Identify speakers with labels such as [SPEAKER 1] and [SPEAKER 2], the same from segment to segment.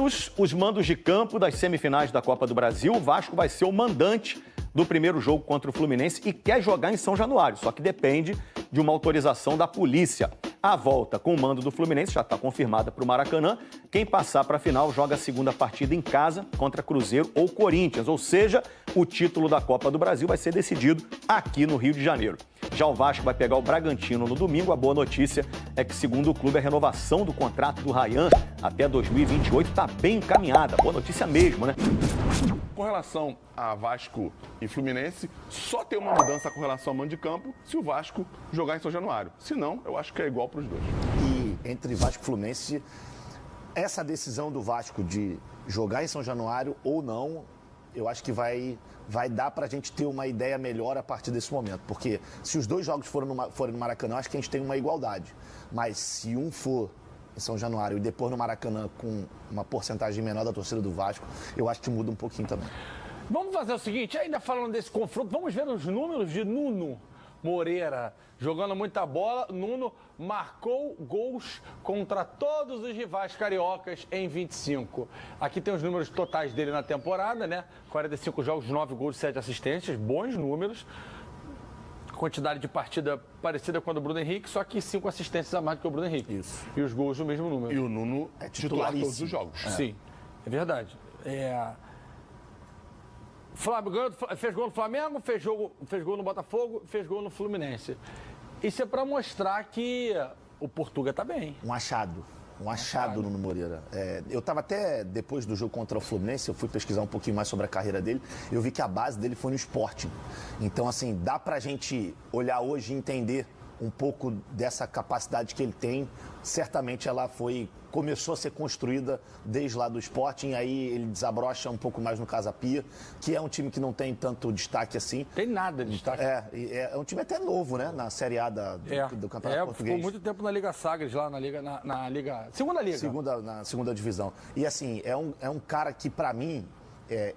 [SPEAKER 1] Os mandos de campo das semifinais da Copa do Brasil, o Vasco vai ser o mandante do primeiro jogo contra o Fluminense e quer jogar em São Januário, só que depende de uma autorização da polícia. A volta com o mando do Fluminense já está confirmada para o Maracanã. Quem passar para a final joga a segunda partida em casa contra Cruzeiro ou Corinthians, ou seja, o título da Copa do Brasil vai ser decidido aqui no Rio de Janeiro. Já o Vasco vai pegar o Bragantino no domingo. A boa notícia é que, segundo o clube, a renovação do contrato do Ryan até 2028 está bem encaminhada. Boa notícia mesmo, né?
[SPEAKER 2] Com relação a Vasco e Fluminense, só tem uma mudança com relação ao mando de campo se o Vasco jogar em São Januário. Se não, eu acho que é igual para os dois.
[SPEAKER 3] E entre Vasco e Fluminense, essa decisão do Vasco de jogar em São Januário ou não, eu acho que vai dar para a gente ter uma ideia melhor a partir desse momento. Porque se os dois jogos forem no Maracanã, acho que a gente tem uma igualdade. Mas se um for em São Januário e depois no Maracanã com uma porcentagem menor da torcida do Vasco, eu acho que muda um pouquinho também.
[SPEAKER 4] Vamos fazer o seguinte, ainda falando desse confronto, vamos ver os números de Nuno Moreira. Jogando muita bola, Nuno marcou gols contra todos os rivais cariocas em 25. Aqui tem os números totais dele na temporada, né? 45 jogos, 9 gols, 7 assistências, bons números. Quantidade de partida parecida com a do Bruno Henrique, só que 5 assistências a mais do que o Bruno Henrique.
[SPEAKER 3] Isso.
[SPEAKER 4] E os gols do mesmo número.
[SPEAKER 2] E o Nuno é titular em todos os jogos.
[SPEAKER 4] Sim, é verdade. Fez gol no Flamengo, fez gol no Botafogo, fez gol no Fluminense. Isso é para mostrar que o Portuga tá bem.
[SPEAKER 3] Um achado no Nuno Moreira. Eu estava até, depois do jogo contra o Fluminense, eu fui pesquisar um pouquinho mais sobre a carreira dele, eu vi que a base dele foi no Sporting. Então, assim, dá pra gente olhar hoje e entender um pouco dessa capacidade que ele tem. Certamente ela começou a ser construída desde lá do Sporting, aí ele desabrocha um pouco mais no Casa Pia, que é um time que não tem tanto destaque assim.
[SPEAKER 4] Tem nada de destaque.
[SPEAKER 3] É um time até novo, né? Na Série A do Campeonato Português.
[SPEAKER 4] Ficou muito tempo na Liga Sagres, lá na Liga... Segunda Liga.
[SPEAKER 3] Na segunda divisão. E assim, é um cara que, pra mim,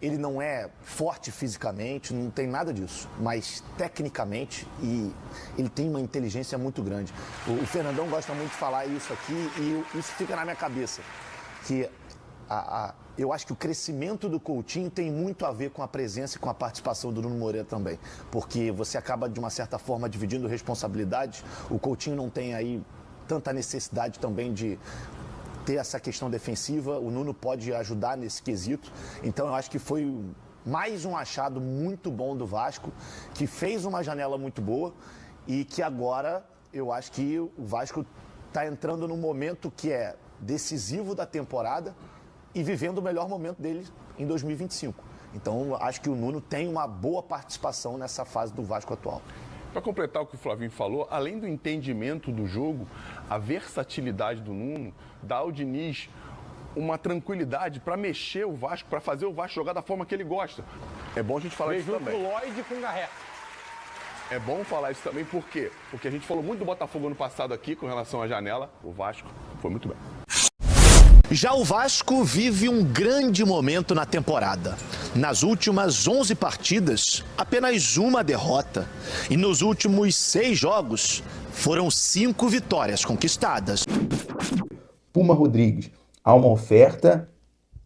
[SPEAKER 3] ele não é forte fisicamente, não tem nada disso, mas tecnicamente ele tem uma inteligência muito grande. O Fernandão gosta muito de falar isso aqui e isso fica na minha cabeça, que eu acho que o crescimento do Coutinho tem muito a ver com a presença e com a participação do Nuno Moreira também, porque você acaba, de uma certa forma, dividindo responsabilidades. O Coutinho não tem aí tanta necessidade também de ter essa questão defensiva, o Nuno pode ajudar nesse quesito. Então eu acho que foi mais um achado muito bom do Vasco, que fez uma janela muito boa e que agora eu acho que o Vasco está entrando num momento que é decisivo da temporada e vivendo o melhor momento dele em 2025. Então acho que o Nuno tem uma boa participação nessa fase do Vasco atual.
[SPEAKER 2] Para completar o que o Flavinho falou, além do entendimento do jogo, a versatilidade do Nuno dá ao Diniz uma tranquilidade para mexer o Vasco, para fazer o Vasco jogar da forma que ele gosta. É bom a gente falar isso também.
[SPEAKER 4] Com o Lloyd e com o Garré.
[SPEAKER 2] É bom falar isso também, por quê? Porque a gente falou muito do Botafogo ano passado aqui com relação à janela. O Vasco foi muito bem.
[SPEAKER 3] Já o Vasco vive um grande momento na temporada. Nas últimas 11 partidas, apenas uma derrota. E nos últimos 6 jogos, foram 5 vitórias conquistadas.
[SPEAKER 5] Puma Rodrigues, há uma oferta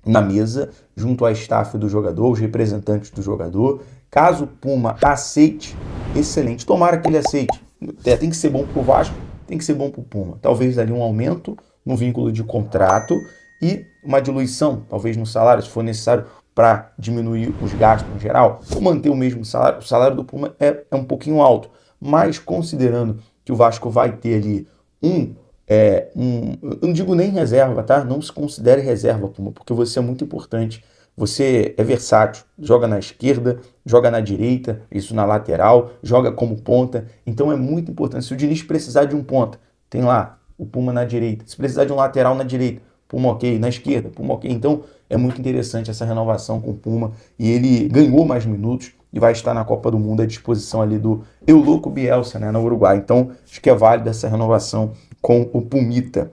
[SPEAKER 5] na mesa, junto à staff do jogador, os representantes do jogador. Caso o Puma aceite, excelente. Tomara que ele aceite. Tem que ser bom pro Vasco, tem que ser bom pro Puma. Talvez ali um aumento no vínculo de contrato e uma diluição, talvez no salário, se for necessário, para diminuir os gastos em geral, ou manter o mesmo salário. O salário do Puma é um pouquinho alto, mas considerando que o Vasco vai ter ali eu não digo nem reserva, tá? Não se considere reserva, Puma, porque você é muito importante. Você é versátil, joga na esquerda, joga na direita, isso na lateral, joga como ponta. Então é muito importante. Se o Diniz precisar de um ponta, tem lá o Puma na direita. Se precisar de um lateral na direita, Puma ok. Na esquerda, Puma ok. Então é muito interessante essa renovação com o Puma. E ele ganhou mais minutos e vai estar na Copa do Mundo à disposição ali do Euloko Bielsa, né, no Uruguai. Então acho que é válida essa renovação com o Pumita.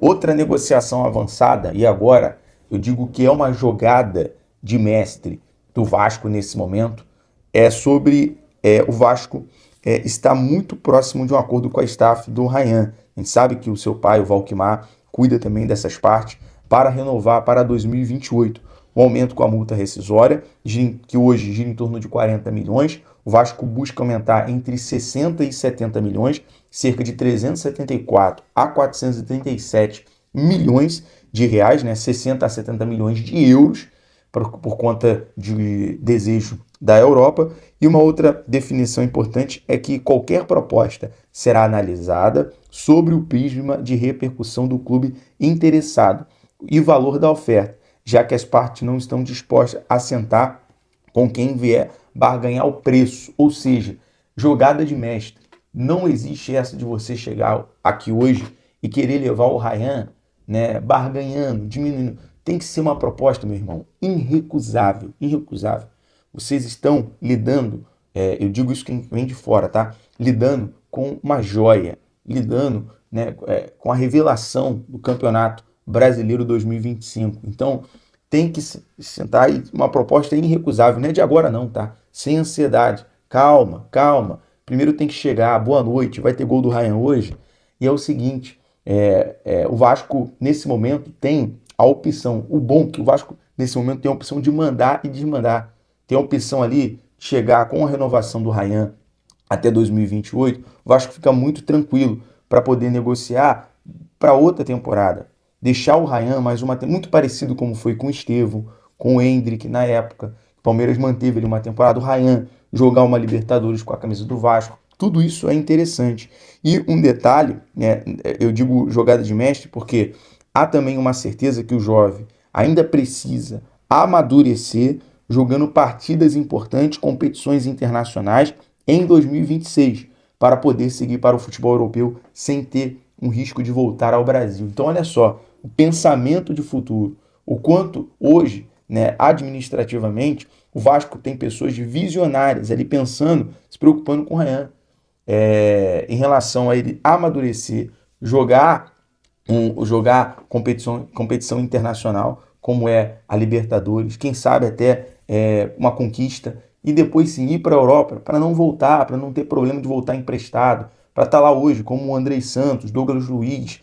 [SPEAKER 5] Outra negociação avançada, e agora eu digo que é uma jogada de mestre do Vasco nesse momento, é sobre o Vasco está muito próximo de um acordo com a staff do Ryan. A gente sabe que o seu pai, o Valquimar, cuida também dessas partes. para renovar para 2028. Um aumento com a multa rescisória, que hoje gira em torno de 40 milhões. O Vasco busca aumentar entre 60 e 70 milhões, cerca de 374 a 437 milhões de reais, né? 60 a 70 milhões de euros, por conta de desejo da Europa. E uma outra definição importante é que qualquer proposta será analisada sobre o prisma de repercussão do clube interessado e valor da oferta, já que as partes não estão dispostas a sentar com quem vier barganhar o preço, ou seja, jogada de mestre. Não existe essa de você chegar aqui hoje e querer levar o Ryan, né, barganhando, diminuindo. Tem que ser uma proposta, meu irmão, irrecusável, irrecusável. Vocês estão lidando, eu digo isso quem vem de fora, tá? Lidando com uma joia, lidando, né, com a revelação do Campeonato Brasileiro 2025. Então, tem que sentar aí, uma proposta irrecusável, não é de agora não, tá? Sem ansiedade, calma, calma. Primeiro tem que chegar, boa noite, vai ter gol do Ryan hoje. E é o seguinte, o Vasco, nesse momento, tem a opção, o bom que o Vasco, nesse momento, tem a opção de mandar e desmandar. Tem a opção ali de chegar com a renovação do Ryan até 2028, o Vasco fica muito tranquilo para poder negociar para outra temporada. Deixar o Ryan mais uma temporada, muito parecido como foi com o Estevão, com o Hendrick na época. O Palmeiras manteve ali uma temporada, o Ryan jogar uma Libertadores com a camisa do Vasco. Tudo isso é interessante. E um detalhe, né, eu digo jogada de mestre porque há também uma certeza que o jovem ainda precisa amadurecer jogando partidas importantes, competições internacionais em 2026, para poder seguir para o futebol europeu sem ter um risco de voltar ao Brasil. Então, olha só, o pensamento de futuro, o quanto hoje, né, administrativamente, o Vasco tem pessoas visionárias ali pensando, se preocupando com o Ryan, em relação a ele amadurecer, jogar competição internacional, como é a Libertadores, quem sabe até uma conquista, e depois sim ir para a Europa, para não voltar, para não ter problema de voltar emprestado, para estar lá hoje, como o Andrei Santos, Douglas Luiz,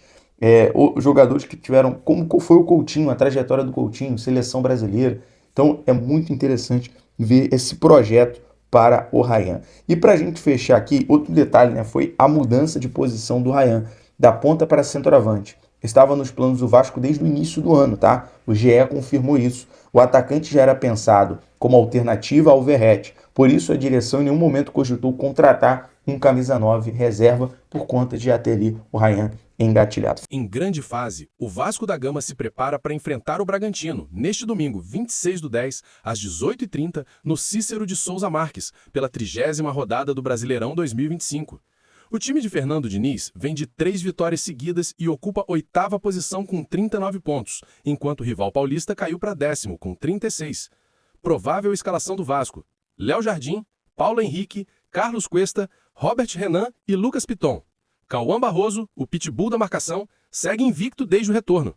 [SPEAKER 5] jogadores que tiveram, como foi o Coutinho, a trajetória do Coutinho, seleção brasileira. Então é muito interessante ver esse projeto para o Ryan. E para a gente fechar aqui, outro detalhe, né, foi a mudança de posição do Ryan, da ponta para centroavante. Estava nos planos do Vasco desde o início do ano, tá? O GE confirmou isso. O atacante já era pensado como alternativa ao Verratti. Por isso, a direção em nenhum momento cogitou contratar um camisa 9 reserva por conta de já ter ali o Ryan engatilhado.
[SPEAKER 6] Em grande fase, o Vasco da Gama se prepara para enfrentar o Bragantino, neste domingo, 26/10, às 18h30, no Cícero de Souza Marques, pela 30ª rodada do Brasileirão 2025. O time de Fernando Diniz vem de 3 vitórias seguidas e ocupa a 8ª posição com 39 pontos, enquanto o rival paulista caiu para 10º com 36. Provável escalação do Vasco: Léo Jardim, Paulo Henrique, Carlos Cuesta, Robert Renan e Lucas Piton. Cauã Barroso, o pitbull da marcação, segue invicto desde o retorno.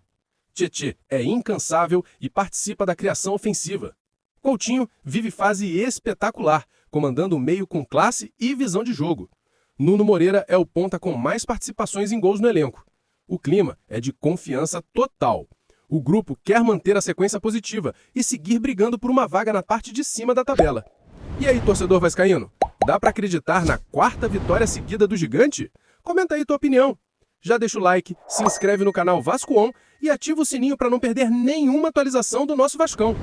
[SPEAKER 6] Tietê é incansável e participa da criação ofensiva. Coutinho vive fase espetacular, comandando o meio com classe e visão de jogo. Nuno Moreira é o ponta com mais participações em gols no elenco. O clima é de confiança total. O grupo quer manter a sequência positiva e seguir brigando por uma vaga na parte de cima da tabela. E aí, torcedor vascaíno? Dá para acreditar na 4ª vitória seguida do gigante? Comenta aí tua opinião. Já deixa o like, se inscreve no canal Vasco On e ativa o sininho para não perder nenhuma atualização do nosso Vascão.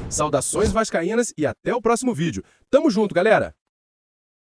[SPEAKER 6] Saudações vascaínas e até o próximo vídeo. Tamo junto, galera!